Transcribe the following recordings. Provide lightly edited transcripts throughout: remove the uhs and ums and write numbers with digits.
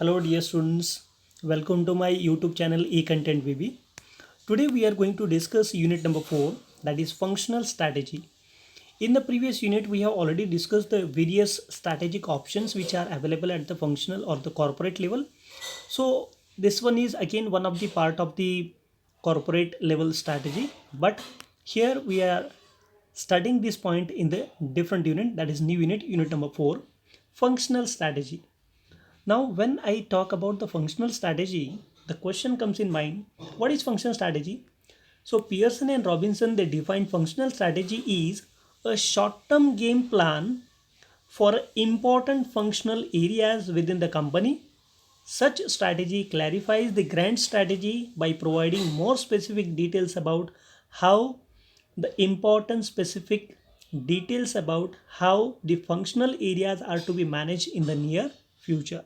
Hello dear students, welcome to my YouTube channel eContent VB. Today we are going to discuss unit number 4, that is functional strategy. In the previous unit we have already discussed the various strategic options which are available at the functional or the corporate level. So this one is again one of the part of the corporate level strategy, but here we are studying this point in the different unit, that is new unit number 4, functional strategy. Now, when I talk about the functional strategy, the question comes in mind, what is functional strategy? So Pearson and Robinson, they define functional strategy is a short-term game plan for important functional areas within the company. Such strategy clarifies the grand strategy by providing more specific details about how the important specific details about how the functional areas are to be managed in the near future.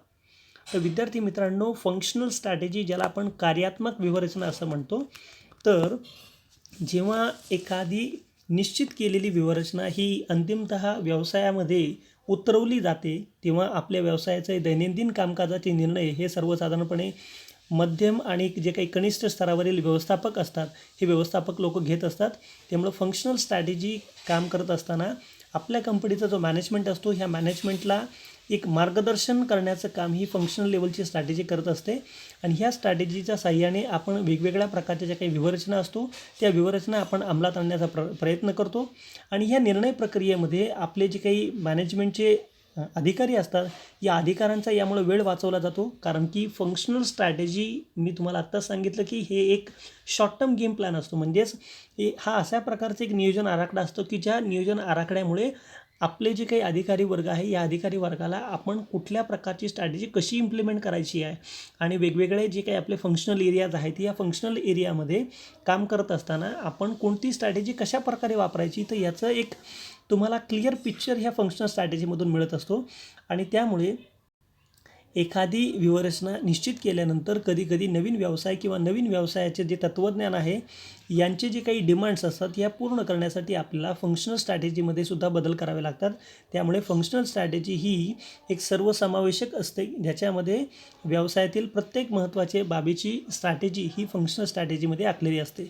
तर विद्यार्थी मित्रांनो, functional strategy ज्याला आपण कार्यात्मक व्यूहरचना असं म्हणतो, तर जेव्हा एखादी निश्चित केलेली व्यूहरचना ही अंतिमतः व्यवसायामध्ये उतरवली जाते, तेव्हा आपल्या व्यवसायाचे दैनंदिन कामकाजाचे निर्णय हे सर्वसाधारणपणे मध्यम आणि जे काही कनिष्ठ स्तरावरील व्यवस्थापक असतात, हे व्यवस्थापक लोक घेत असतात. त्यामुळे फंक्शनल स्ट्रॅटेजी काम करत असताना आपल्या कंपनीचा जो मॅनेजमेंट असतो, ह्या मॅनेजमेंटला एक मार्गदर्शन करण्याचं काम ही फंक्शनल लेवलची स्ट्रॅटेजी करत असते. आणि ह्या स्ट्रॅटेजीच्या साहाय्याने आपण वेगवेगळ्या प्रकारच्या ज्या काही व्यूहरचना असतो, त्या व्यूहरचना आपण अंमलात आणण्याचा प्रयत्न करतो. आणि ह्या निर्णय प्रक्रियेमध्ये आपले जे काही मॅनेजमेंटचे अधिकारी असतात, या अधिकाऱ्यांचा यामुळे वेळ वाचवला जातो. कारण की फंक्शनल स्ट्रॅटेजी मी तुम्हाला आत्ताच सांगितलं की हे एक शॉर्ट टर्म गेम प्लॅन असतो. म्हणजेच हा अशा प्रकारचा एक नियोजन आराखडा असतो की ज्या नियोजन आराखड्यामुळे आपले जे काही अधिकारी वर्ग आहे, या अधिकारी वर्गाला आपण कुठल्या प्रकारची स्ट्रॅटेजी कशी इम्प्लिमेंट करायची आहे आणि वेगवेगळे जे काही आपले फंक्शनल एरियाज आहेत, या फंक्शनल एरियामध्ये काम करत असताना आपण कोणती स्ट्रॅटेजी कशा प्रकारे वापरायची, तर याचं एक तुम्हाला क्लिअर पिक्चर ह्या फंक्शनल स्ट्रॅटेजीमधून मिळत असतो. आणि त्यामुळे एखादी व्यूहरचना निश्चित केल्यानंतर कधीकधी नवीन व्यवसाय किंवा नवीन व्यवसायाचे जे तत्त्वज्ञान आहे, यांचे जे काही डिमांड्स असतात, या पूर्ण करण्यासाठी आपल्याला फंक्शनल स्ट्रॅटेजीमध्ये सुद्धा बदल करावे लागतात. त्यामुळे फंक्शनल स्ट्रॅटेजी ही एक सर्वसमावेशक असते, ज्याच्यामध्ये व्यवसायातील प्रत्येक महत्त्वाचे बाबीची स्ट्रॅटेजी ही फंक्शनल स्ट्रॅटेजीमध्ये आखलेली असते.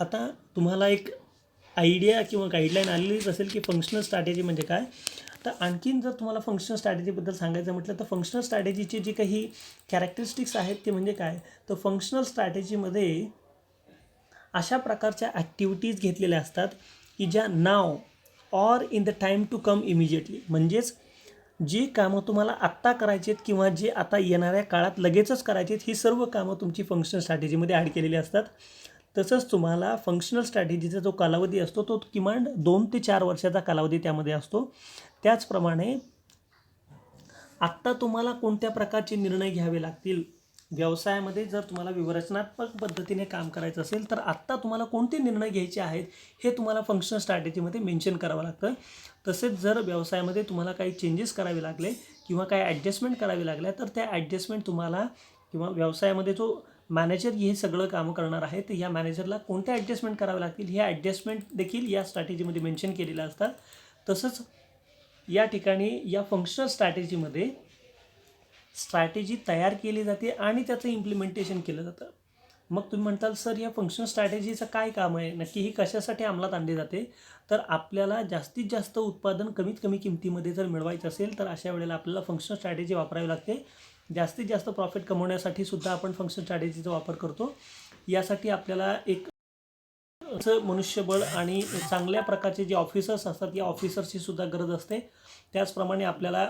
आता तुम्हाला एक आयडिया किंवा गाईडलाईन आलेलीच असेल की फंक्शनल स्ट्रॅटेजी म्हणजे काय. तर आणखीन जर तुम्हाला फंक्शनल स्ट्रॅटेजीबद्दल सांगायचं म्हटलं, तर फंक्शनल स्ट्रॅटेजीचे जे काही कॅरेक्टरिस्टिक्स आहेत ते म्हणजे काय, तर फंक्शनल स्ट्रॅटेजीमध्ये अशा प्रकारच्या ॲक्टिव्हिटीज घेतलेल्या असतात की ज्या नाव or in the time to come immediately, म्हणजेच जी कामं तुम्हाला आत्ता करायची आहेत किंवा जे आता येणाऱ्या काळात लगेचच करायची आहेत, ही सर्व कामं तुमची फंक्शनल स्ट्रॅटेजीमध्ये ॲड केलेली असतात. तसंच तुम्हाला फंक्शनल स्ट्रॅटेजीचा जो कालावधी असतो, तो किमान 2 ते 4 वर्षाचा कालावधी त्यामध्ये असतो. त्याचप्रमाणे आत्ता तुम्हाला कोणत्या प्रकारचे निर्णय घ्यावे लागतील व्यवसायामध्ये, जर तुम्हाला व्यूहरचनात्मक पद्धतीने काम करायचं असेल, तर आत्ता तुम्हाला कोणते निर्णय घ्यायचे आहेत हे तुम्हाला फंक्शनल स्ट्रॅटेजीमध्ये मेन्शन करावं लागतं. तसेच जर व्यवसायामध्ये तुम्हाला काही चेंजेस करावे लागले किंवा काही ॲडजस्टमेंट करावे लागल्या, तर त्या ॲडजस्टमेंट तुम्हाला किंवा व्यवसायामध्ये जो मॅनेजर हे सगळं काम करणार आहे, तर या मॅनेजरला कोणत्या ॲडजस्टमेंट करावे लागतील, ह्या ॲडजस्टमेंट देखील या स्ट्रॅटेजीमध्ये मेन्शन केलेल्या असतात. तसंच या ठिकाणी या फंक्शनल स्ट्रॅटेजीमध्ये स्ट्रॅटेजी तयार केली जाते आणि त्याचं इम्प्लिमेंटेशन केलं जातं. मग तुम्ही म्हणताल, सर या फंक्शनल स्ट्रॅटेजीचं काय काम आहे, नक्की ही कशासाठी अंमलात आणली जाते. तर आपल्याला जास्तीत जास्त उत्पादन कमीत कमी किमतीमध्ये जर मिळवायचं असेल, तर अशा वेळेला आपल्याला फंक्शनल स्ट्रॅटेजी वापरावी लागते. जास्तीत जास्त प्रॉफिट कमवण्यासाठी सुद्धा आपण फंक्शनल स्ट्रॅटेजीचा वापर करतो. यासाठी आपल्याला एक मनुष्यबळ आणि चांगल्या प्रकारचे जे ऑफिसर्स असतात, या ऑफिसर्सची सुद्धा गरज असते. त्याचप्रमाणे आपल्याला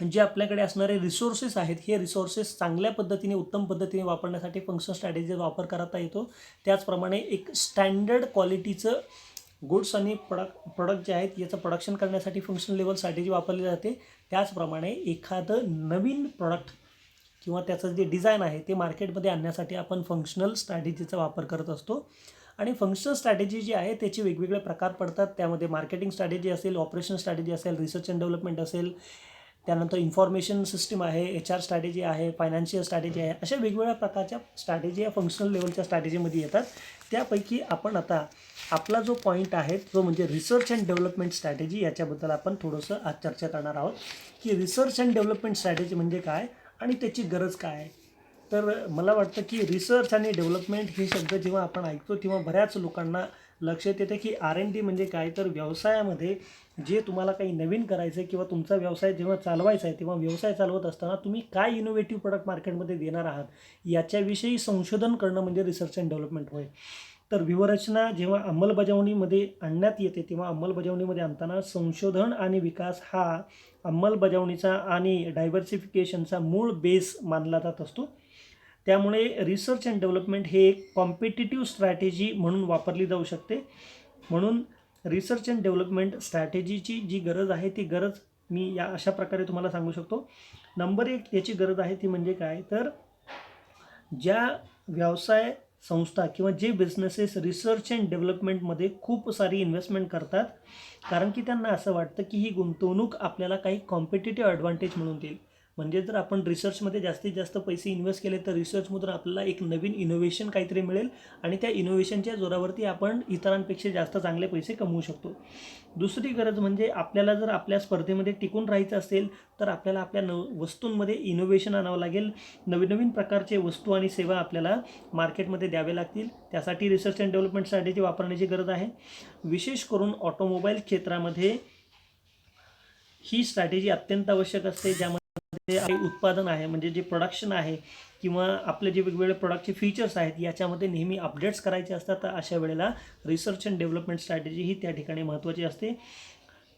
जे आपल्याकडे असणारे रिसोर्सेस आहेत, हे रिसोर्सेस चांगल्या पद्धतीने उत्तम पद्धतीने वापरण्यासाठी फंक्शनल स्ट्रॅटेजीचा वापर करता येतो. त्याचप्रमाणे एक स्टँडर्ड क्वालिटीचं गुड्स आणि प्रोडक्ट जे आहेत, याचं प्रोडक्शन करण्यासाठी फंक्शनल लेवल स्ट्रॅटेजी वापरली जाते. त्याचप्रमाणे एखादं नवीन प्रोडक्ट किंवा त्याचं जे डिझाईन आहे, ते मार्केटमध्ये आणण्यासाठी आपण फंक्शनल स्ट्रॅटेजीचा वापर करत असतो. आणि फंक्शनल स्ट्रॅटेजी जी आहे, त्याचे वेगवेगळे प्रकार पडतात. त्यामध्ये मार्केटिंग स्ट्रॅटेजी असेल, ऑपरेशन स्ट्रॅटेजी असेल, रिसर्च अँड डेव्हलपमेंट असेल, त्यानंतर इन्फॉर्मेशन सिस्टम आहे, HR स्ट्रॅटेजी आहे, फायनान्शियल स्ट्रॅटेजी आहे, अशा वेगवेगळ्या प्रकारच्या स्ट्रॅटेजी या फंक्शनल लेवलच्या स्ट्रॅटेजीमध्ये येतात. त्यापैकी आपण आता आपला जो पॉईंट आहे, जो म्हणजे रिसर्च अँड डेव्हलपमेंट स्ट्रॅटेजी, याच्याबद्दल आपण थोडंसं आज चर्चा करणार आहोत की रिसर्च अँड डेव्हलपमेंट स्ट्रॅटेजी म्हणजे काय आणि त्याची गरज काय आहे. तर मला वाटतं की रिसर्च आणि डेव्हलपमेंट हे शब्द जेव्हा आपण ऐकतो तेव्हा बऱ्याच लोकांना लक्षात येते की R&D म्हणजे काय. तर व्यवसायामध्ये जे तुम्हाला काही नवीन करायचं आहे किंवा तुमचा व्यवसाय जेव्हा चालवायचा आहे तेव्हा व्यवसाय चालवत असताना तुम्ही काय इनोव्हेटिव्ह प्रोडक्ट मार्केटमध्ये देणार आहात याच्याविषयी संशोधन करणं म्हणजे रिसर्च अँड डेव्हलपमेंट होय. तर व्यूहरचना जेव्हा अंमलबजावणीमध्ये आणण्यात येते तेव्हा अंमलबजावणीमध्ये आणताना संशोधन आणि विकास हा अंमलबजावणीचा आणि डायव्हर्सिफिकेशनचा मूळ बेस मानला जात असतो. त्यामुळे रिसर्च अँड डेव्हलपमेंट हे एक कॉम्पिटिटिव्ह स्ट्रॅटेजी म्हणून वापरली जाऊ शकते. म्हणून रिसर्च अँड डेव्हलपमेंट स्ट्रॅटेजीची जी गरज आहे ती गरज मी या अशा प्रकारे तुम्हाला सांगू शकतो. नंबर 1 याची गरज आहे ती म्हणजे काय. तर ज्या व्यवसाय संस्था किंवा जे बिझनेसेस रिसर्च अँड डेव्हलपमेंटमध्ये खूप सारी इन्व्हेस्टमेंट करतात कारण की त्यांना असं वाटतं की ही गुंतवणूक आपल्याला काही कॉम्पिटिटिव्ह ॲडव्हान्टेज म्हणून देईल. म्हणजे जर आपण रिसर्चमध्ये जास्तीत जास्त पैसे इन्व्हेस्ट केले तर रिसर्चमधून आपल्याला एक नवीन इनोव्हेशन काहीतरी मिळेल आणि त्या इनोव्हेशनच्या जोरावरती आपण इतरांपेक्षा जास्त चांगले पैसे कमवू शकतो. दुसरी गरज म्हणजे आपल्याला जर आपल्या स्पर्धेमध्ये टिकून राहायचं असेल तर आपल्याला आपल्या वस्तूंमध्ये इनोव्हेशन आणावं लागेल. नवीन नवीन प्रकारचे वस्तू आणि सेवा आपल्याला मार्केटमध्ये द्यावे लागतील. त्यासाठी रिसर्च अँड डेव्हलपमेंट स्ट्रॅटेजी वापरण्याची गरज आहे. विशेष करून ऑटोमोबाईल क्षेत्रामध्ये ही स्ट्रॅटेजी अत्यंत आवश्यक असते. ज्यामध्ये उत्पादन आहे म्हणजे जे प्रोडक्शन आहे किंवा आपले जे वेगवेगळे प्रोडक्टचे फीचर्स आहेत याच्यामध्ये नेहमी अपडेट्स करायचे असतात. तर अशा वेळेला रिसर्च अँड डेव्हलपमेंट स्ट्रॅटेजी ही त्या ठिकाणी महत्त्वाची असते.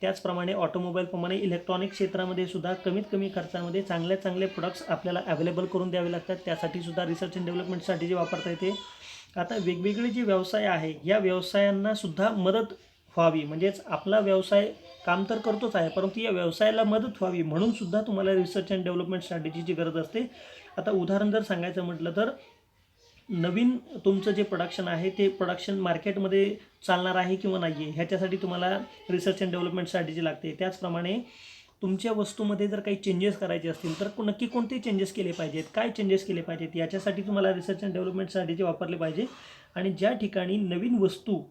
त्याचप्रमाणे ऑटोमोबाईलप्रमाणे इलेक्ट्रॉनिक क्षेत्रामध्ये सुद्धा कमीत कमी खर्चामध्ये चांगले प्रोडक्ट्स आपल्याला अवेलेबल करून द्यावे लागतात. त्यासाठी सुद्धा रिसर्च अँड डेव्हलपमेंट स्ट्रॅटेजी वापरता येते. आता वेगवेगळे जे व्यवसाय आहे या व्यवसायांना सुद्धा मदत व्हावी म्हणजेच आपला व्यवसाय काम तर करतोच आहे परंतु या व्यवसायाला मदत व्हावी म्हणून सुद्धा तुम्हाला रिसर्च अँड डेव्हलपमेंट स्ट्रॅटेजीची गरज असते. आता उदाहरण जर सांगायचं म्हटलं तर नवीन तुमचं जे प्रोडक्शन आहे ते प्रोडक्शन मार्केटमध्ये चालणार आहे किंवा नाही आहे ह्याच्यासाठी तुम्हाला रिसर्च अँड डेव्हलपमेंट स्ट्रॅटेजी लागते. त्याचप्रमाणे तुमच्या वस्तूमध्ये जर काही चेंजेस करायचे असतील तर नक्की कोणते चेंजेस केले पाहिजेत, काय चेंजेस केले पाहिजेत याच्यासाठी तुम्हाला रिसर्च अँड डेव्हलपमेंट स्ट्रॅटेजी वापरली पाहिजे. आणि ज्या ठिकाणी नवीन वस्तू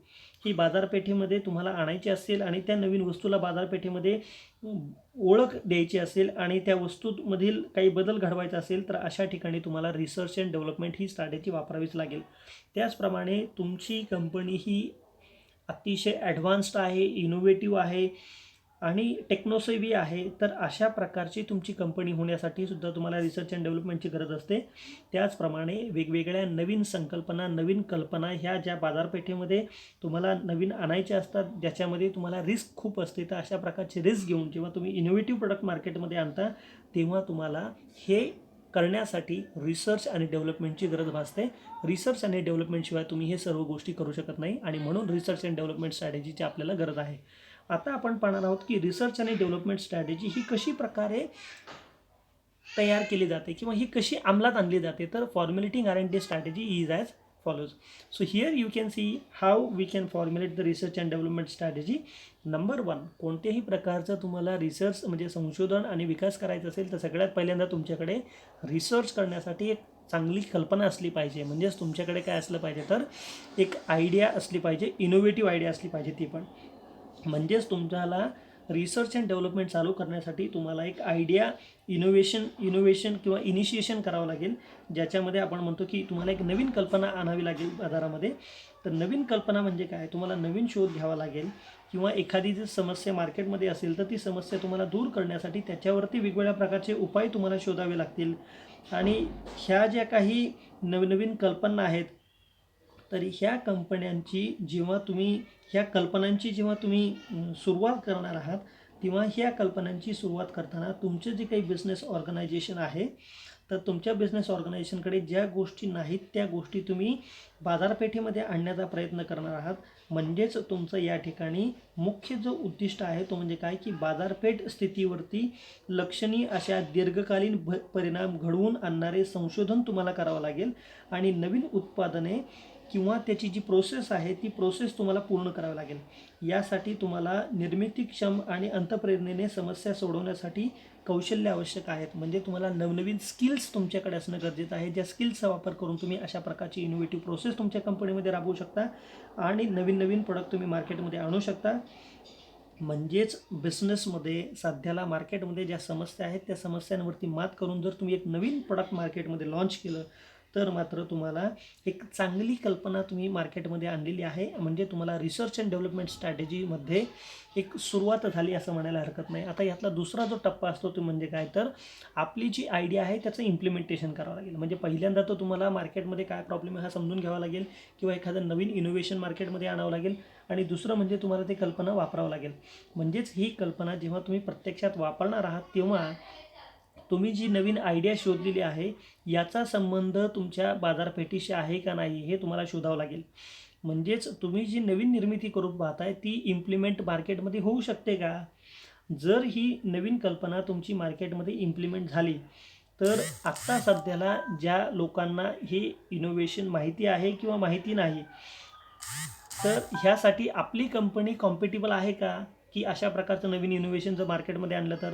ही बाजारपेठेमध्ये तुम्हाला आणायची असेल आणि त्या नवीन वस्तूला बाजारपेठेमध्ये ओळख द्यायची असेल आणि त्या वस्तूमधील काही बदल घडवायचा असेल तर अशा ठिकाणी तुम्हाला रिसर्च अँड डेव्हलपमेंट ही स्ट्रॅटेजी वापरावीच लागेल. त्याचप्रमाणे तुमची कंपनी ही अतिशय ॲडव्हान्स्ड आहे, इनोव्हेटिव्ह आहे आणि टेक्नोसेव्ही आहे. तर अशा प्रकारची तुमची कंपनी होण्यासाठी सुद्धा तुम्हाला रिसर्च अँड डेव्हलपमेंटची गरज असते. त्याचप्रमाणे वेगवेगळ्या नवीन संकल्पना, नवीन कल्पना ह्या ज्या बाजारपेठेमध्ये तुम्हाला नवीन आणायच्या असतात ज्याच्यामध्ये तुम्हाला रिस्क खूप असते. तर अशा प्रकारचे रिस्क घेऊन जेव्हा तुम्ही इनोव्हेटिव्ह प्रोडक्ट मार्केटमध्ये आणता तेव्हा तुम्हाला हे करण्यासाठी रिसर्च आणि डेव्हलपमेंटची गरज भासते. रिसर्च आणि डेव्हलपमेंटशिवाय तुम्ही हे सर्व गोष्टी करू शकत नाही आणि म्हणून रिसर्च अँड डेव्हलपमेंट स्ट्रॅटेजीची आपल्याला गरज आहे. आता आपण पाहणार आहोत की रिसर्च आणि डेव्हलपमेंट स्ट्रॅटेजी ही कशी प्रकारे तयार केली जाते किंवा ही कशी अंमलात आणली जाते. तर formulating R&D strategy is as follows. So here you can see how we can formulate the research and development strategy. Number 1, कोणत्याही प्रकारचं तुम्हाला रिसर्च म्हणजे संशोधन आणि विकास करायचं असेल तर सगळ्यात पहिल्यांदा तुमच्याकडे रिसर्च करण्यासाठी एक चांगली कल्पना असली पाहिजे. म्हणजेच तुमच्याकडे काय असलं पाहिजे तर एक आयडिया असली पाहिजे, इनोव्हेटिव्ह आयडिया असली पाहिजे ती पण. म्हणजेच तुम्हाला रिसर्च अँड डेव्हलपमेंट चालू करण्यासाठी तुम्हाला एक आयडिया इनोव्हेशन किंवा इनिशिएशन करावं लागेल. ज्याच्यामध्ये आपण म्हणतो की तुम्हाला एक नवीन कल्पना आणावी लागेल बाजारामध्ये. तर नवीन कल्पना म्हणजे काय, तुम्हाला नवीन शोध घ्यावा लागेल किंवा एखादी जर समस्या मार्केटमध्ये असेल तर ती समस्या तुम्हाला दूर करण्यासाठी त्याच्यावरती वेगवेगळ्या प्रकारचे उपाय तुम्हाला शोधावे लागतील. आणि ह्या ज्या काही नवीन कल्पना आहेत तर ह्या कल्पनांची जेव्हा तुम्ही सुरुवात करणार आहात तेव्हा ह्या कल्पनांची सुरुवात करताना तुमचं जे काही बिझनेस ऑर्गनायझेशन आहे तर तुमच्या बिझनेस ऑर्गनायझेशनकडे ज्या गोष्टी नाहीत त्या गोष्टी तुम्ही बाजारपेठेमध्ये आणण्याचा प्रयत्न करणार आहात. म्हणजेच तुमचं या ठिकाणी मुख्य जो उद्दिष्ट आहे तो म्हणजे काय की बाजारपेठ स्थितीवरती लक्षणीय अशा दीर्घकालीन परिणाम घडवून आणणारे संशोधन तुम्हाला करावं लागेल आणि नवीन उत्पादने किंवा त्याची जी प्रोसेस आहे ती प्रोसेस तुम्हाला पूर्ण करावी लागेल. यासाठी तुम्हाला निर्मितीक्षम आणि अंतःप्रेरणेने समस्या सोडवण्यासाठी कौशल्य आवश्यक आहेत. म्हणजे तुम्हाला नवनवीन स्किल्स तुमच्याकडे असणं गरजेचं आहे. ज्या स्किल्सचा वापर करून तुम्ही अशा प्रकारची इनोव्हेटिव्ह प्रोसेस तुमच्या कंपनीमध्ये राबवू शकता आणि नवीन प्रोडक्ट तुम्ही मार्केटमध्ये आणू शकता. म्हणजेच बिझनेसमध्ये सध्याला मार्केटमध्ये ज्या समस्या आहेत त्या समस्यांवरती मात करून जर तुम्ही एक नवीन प्रॉडक्ट मार्केटमध्ये लॉन्च केलं तर मात्र तुम्हाला एक चांगली कल्पना तुम्ही मार्केटमध्ये आणलेली आहे. म्हणजे तुम्हाला रिसर्च अँड डेव्हलपमेंट स्ट्रॅटेजीमध्ये एक सुरुवात झाली असं म्हणायला हरकत नाही. आता यातला दुसरा जो टप्पा असतो तो म्हणजे काय, तर आपली जी आयडिया आहे त्याचं इम्प्लिमेंटेशन करावं लागेल. म्हणजे पहिल्यांदा तर तुम्हाला मार्केटमध्ये काय प्रॉब्लेम आहे हा समजून घ्यावा लागेल किंवा एखादं नवीन इनोव्हेशन मार्केटमध्ये आणावं लागेल. आणि दुसरं म्हणजे तुम्हाला ते कल्पना वापरावं लागेल. म्हणजेच ही कल्पना जेव्हा तुम्ही प्रत्यक्षात वापरणार आहात तेव्हा तुम्ही जी नवीन आयडिया शोधलेली आहे याचा संबंध तुमच्या बाजारपेठीशी आहे का नाही हे तुम्हाला शोधावं लागेल. म्हणजेच तुम्ही जी नवीन निर्मिती करून पाहताय ती इम्प्लिमेंट मार्केटमध्ये होऊ शकते का. जर ही नवीन कल्पना तुमची मार्केटमध्ये इम्प्लिमेंट झाली तर आत्ता सध्याला ज्या लोकांना हे इनोव्हेशन माहिती आहे किंवा माहिती नाही, तर ह्यासाठी आपली कंपनी कॉम्पिटेबल आहे का, की अशा प्रकारचं नवीन इनोव्हेशन जर मार्केटमध्ये आणलं तर.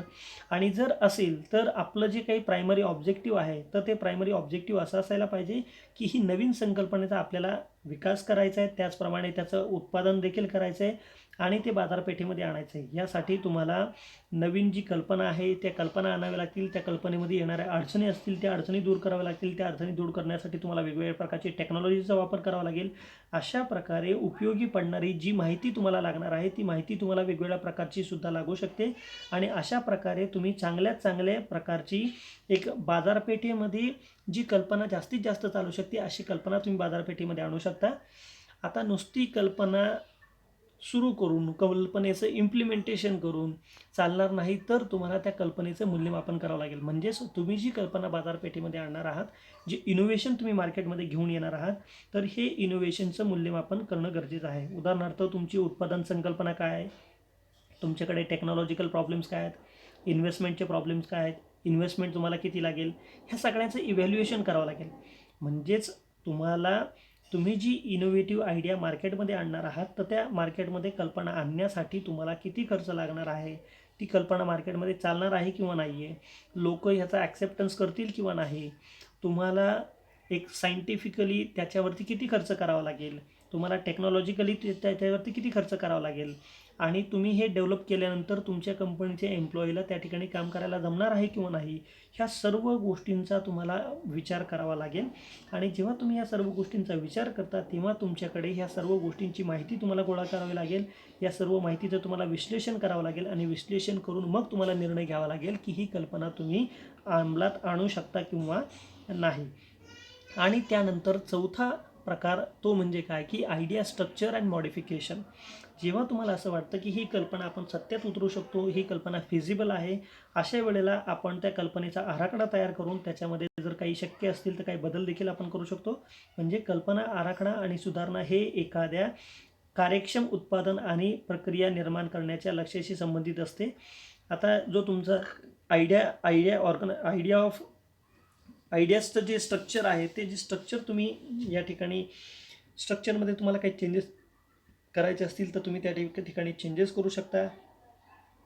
आणि जर असेल तर आपलं जे काही प्रायमरी ऑब्जेक्टिव्ह आहे तर ते प्रायमरी ऑब्जेक्टिव्ह असं असायला पाहिजे की ही नवीन संकल्पनेचा आपल्याला विकास करायचा आहे, त्याचप्रमाणे त्याचं उत्पादन देखील करायचं आहे आणि ते बाजारपेठेमध्ये आणायचं आहे. यासाठी तुम्हाला नवीन जी कल्पना आहे त्या कल्पना आणाव्या लागतील, त्या कल्पनेमध्ये येणाऱ्या अडचणी असतील त्या अडचणी दूर कराव्या लागतील, त्या अडचणी दूर करण्यासाठी तुम्हाला वेगवेगळ्या प्रकारची टेक्नॉलॉजीचा वापर करावा लागेल. अशा प्रकारे उपयोगी पडणारी जी माहिती तुम्हाला लागणार आहे ती माहिती तुम्हाला वेगवेगळ्या प्रकारची सुद्धा लागू शकते आणि अशा प्रकारे तुम्ही चांगल्यात चांगल्या प्रकारची एक बाजारपेठेमध्ये जी कल्पना जास्तीत जास्त चालू शकते अशी कल्पना तुम्ही बाजारपेठेमध्ये आणू शकता. आता नुसती कल्पना सुरू करून कल्पनेचं इम्प्लिमेंटेशन करून चालणार नाही, तर तुम्हाला त्या कल्पनेचं मूल्यमापन करावं लागेल. म्हणजेच तुम्ही जी कल्पना बाजारपेठेमध्ये आणणार आहात, जे इनोव्हेशन तुम्ही मार्केटमध्ये घेऊन येणार आहात, तर हे इनोव्हेशनचं मूल्यमापन करणं गरजेचं आहे. उदाहरणार्थ तुमची उत्पादन संकल्पना काय आहे, तुमच्याकडे टेक्नॉलॉजिकल प्रॉब्लेम्स काय आहेत, इन्व्हेस्टमेंटचे प्रॉब्लेम्स काय आहेत, इन्व्हेस्टमेंट तुम्हाला किती लागेल, ह्या सगळ्याचं इव्हॅल्युएशन करावं लागेल. म्हणजेच तुम्हाला तुम्ही जी इनोव्हेटिव्ह आयडिया मार्केटमध्ये आणणार आहात तर त्या मार्केटमध्ये कल्पना आणण्यासाठी तुम्हाला किती खर्च लागणार आहे, ती कल्पना मार्केटमध्ये चालणार आहे किंवा नाही आहे, लोक ह्याचा ॲक्सेप्टन्स करतील किंवा नाही, तुम्हाला एक सायंटिफिकली त्याच्यावरती किती खर्च करावा लागेल, तुम्हाला टेक्नॉलॉजिकली त्याच्यावरती किती खर्च करावा लागेल आणि तुम्ही हे डेव्हलप केल्यानंतर तुमच्या कंपनीच्या एम्प्लॉईला त्या ठिकाणी काम करायला जमणार आहे किंवा नाही, ह्या सर्व गोष्टींचा तुम्हाला विचार करावा लागेल. आणि जेव्हा तुम्ही या सर्व गोष्टींचा विचार करता तेव्हा तुमच्याकडे ह्या सर्व गोष्टींची माहिती तुम्हाला गोळा करावी लागेल. या सर्व माहितीचं तुम्हाला विश्लेषण करावं लागेल आणि विश्लेषण करून मग तुम्हाला निर्णय घ्यावा लागेल की ही कल्पना तुम्ही अंमलात आणू शकता किंवा नाही. आणि त्यानंतर चौथा प्रकार तो म्हणजे काय, की आयडिया स्ट्रक्चर अँड मॉडिफिकेशन. जेव्हा तुम्हाला असं वाटतं की ही कल्पना आपण सत्यात उतरू शकतो, ही कल्पना फिजिबल आहे, अशा वेळेला आपण त्या कल्पनेचा आराखडा तयार करून त्याच्यामध्ये जर काही शक्य असतील तर काही बदल देखील आपण करू शकतो. म्हणजे कल्पना, आराखडा आणि सुधारणा हे एखाद्या कार्यक्षम उत्पादन आणि प्रक्रिया निर्माण करण्याच्या लक्ष्याशी संबंधित असते. आता जो तुमचा आयडियाजचं जे स्ट्रक्चर आहे ते जे स्ट्रक्चर तुम्ही या ठिकाणी स्ट्रक्चरमध्ये तुम्हाला काही चेंजेस करायचे असतील तर तुम्ही त्या ठिकाणी चेंजेस करू शकता.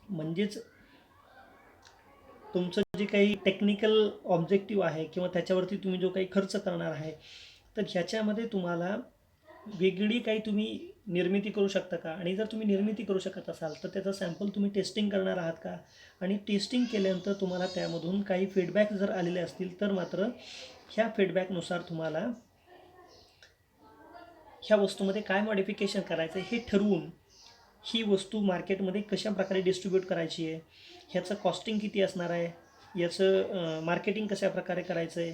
म्हणजेच तुमचं जे काही टेक्निकल ऑब्जेक्टिव्ह आहे किंवा त्याच्यावरती तुम्ही जो काही खर्च करणार आहे तर ह्याच्यामध्ये तुम्हाला वेगळी काही तुम्ही निर्मिती करू शकता का, आणि जर तुम्ही निर्मिती करू शकत असाल तर त्याचं सॅम्पल तुम्ही टेस्टिंग करणार आहात का, आणि टेस्टिंग केल्यानंतर तुम्हाला त्यामधून काही फीडबॅक जर आलेले असतील तर मात्र ह्या फीडबॅकनुसार तुम्हाला ह्या वस्तूमध्ये काय मॉडिफिकेशन करायचं आहे हे ठरवून ही वस्तू मार्केटमध्ये कशा प्रकारे डिस्ट्रीब्यूट करायची आहे, ह्याचं कॉस्टिंग किती असणार आहे, याचं मार्केटिंग कशा प्रकारे करायचं आहे,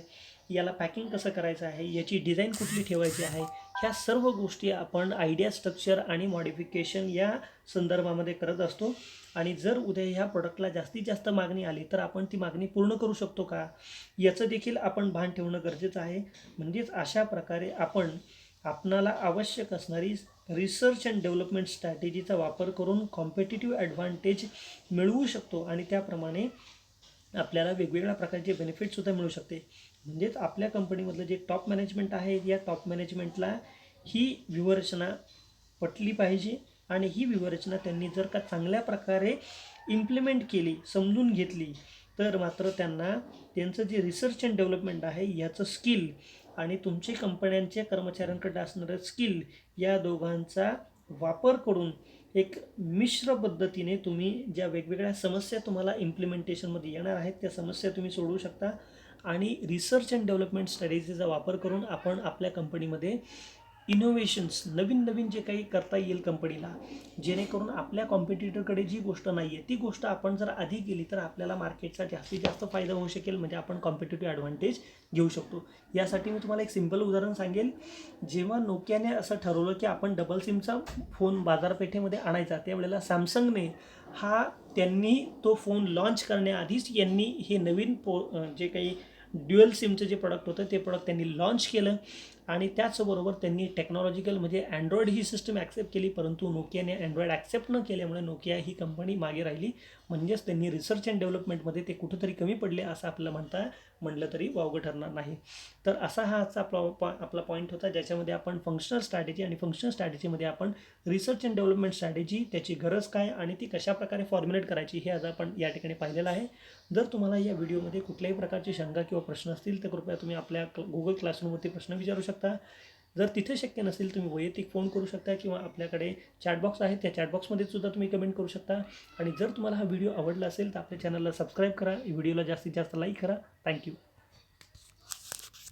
याला पॅकिंग कसं करायचं आहे, याची डिझाईन कुठली ठेवायची आहे, ह्या सर्व गोष्टी आपण आयडिया स्ट्रक्चर आणि मॉडिफिकेशन या संदर्भामध्ये करत असतो. आणि जर उद्या ह्या प्रोडक्टला जास्तीत जास्त मागणी आली तर आपण ती मागणी पूर्ण करू शकतो का, याचं देखील आपण भान ठेवणं गरजेचं आहे. म्हणजेच अशा प्रकारे आपणाला आवश्यक असणारी रिसर्च अँड डेव्हलपमेंट स्ट्रॅटेजीचा वापर करून कॉम्पिटिटिव्ह ॲडव्हान्टेज मिळवू शकतो आणि त्याप्रमाणे आपल्याला वेगवेगळ्या प्रकारचे बेनिफिटसुद्धा मिळू शकते. म्हणजेच आपल्या कंपनीमधलं जे टॉप मॅनेजमेंट आहे या टॉप मॅनेजमेंटला ही व्यूहरचना पटली पाहिजे आणि ही व्यूहरचना त्यांनी जर का चांगल्या प्रकारे इम्प्लिमेंट केली, समजून घेतली, तर मात्र त्यांना त्यांचं जे रिसर्च अँड डेव्हलपमेंट आहे याचं स्किल आणि तुमचे कंपन्यांच्या कर्मचाऱ्यांकडे असणारं स्किल या दोघांचा वापर करून एक मिश्र पद्धतीने तुम्ही ज्या वेगवेगळ्या समस्या तुम्हाला इम्प्लिमेंटेशनमध्ये येणार आहेत त्या समस्या तुम्ही सोडवू शकता आणि रिसर्च अँड डेव्हलपमेंट स्ट्रॅटेजीचा वापर करून आपण आपल्या कंपनीमध्ये इनोव्हेशन्स नवीन नवीन जे काही करता येईल कंपनीला, जेणेकरून आपल्या कॉम्पिटिटरकडे जी गोष्ट नाही आहे ती गोष्ट आपण जर आधी केली तर आपल्याला मार्केटचा जास्तीत जास्त फायदा होऊ शकेल, म्हणजे आपण कॉम्पिटिटिव्ह ॲडव्हान्टेज घेऊ शकतो. यासाठी मी तुम्हाला एक सिंपल उदाहरण सांगेल. जेव्हा नोकियाने असं ठरवलं की आपण डबल सिमचा फोन बाजारपेठेमध्ये आणायचा, त्यावेळेला सॅमसंगने त्यांनी तो फोन लॉन्च करण्याआधीच यांनी हे नवीन जे काही ड्युअल सिमचं जे प्रॉडक्ट होतं ते प्रॉडक्ट त्यांनी लॉन्च केलं आणि त्याचबरोबर त्यांनी टेक्नॉलॉजिकल म्हणजे अँड्रॉइड ही सिस्टम ॲक्सेप्ट केली, परंतु नोकियाने अँड्रॉइड ॲक्सेप्ट न केल्यामुळे नोकिया ही कंपनी मागे राहिली. म्हणजेच त्यांनी रिसर्च अँड डेव्हलपमेंटमध्ये ते कुठंतरी कमी पडले असं आपल्याला म्हटलं तरी वावगं ठरणार नाही. तर असा हा आजचा आपला पॉईंट होता, ज्याच्यामध्ये आपण फंक्शनल स्ट्रॅटेजी आणि फंक्शनल स्ट्रॅटेजीमध्ये आपण रिसर्च अँड डेव्हलपमेंट स्ट्रॅटेजी, त्याची गरज काय आणि ती कशाप्रकारे फॉर्म्युलेट करायची हे आज आपण या ठिकाणी पाहिलेलं आहे. जर तुम्हाला या व्हिडिओमध्ये कुठल्याही प्रकारची शंका किंवा प्रश्न असतील तर कृपया तुम्ही आपल्या गुगल क्लासरूमवरती प्रश्न विचारू शकता. जर तिथे शक्य नसेल तुम्ही वैयक्तिक फोन करू शकता किंवा आपल्याकडे चॅटबॉक्स आहे त्या चॅटबॉक्समध्ये सुद्धा तुम्ही कमेंट करू शकता. आणि जर तुम्हाला हा व्हिडिओ आवडला असेल तर आपल्या चॅनलला सबस्क्राईब करा, व्हिडिओला जास्तीत जास्त लाईक करा. थँक्यू.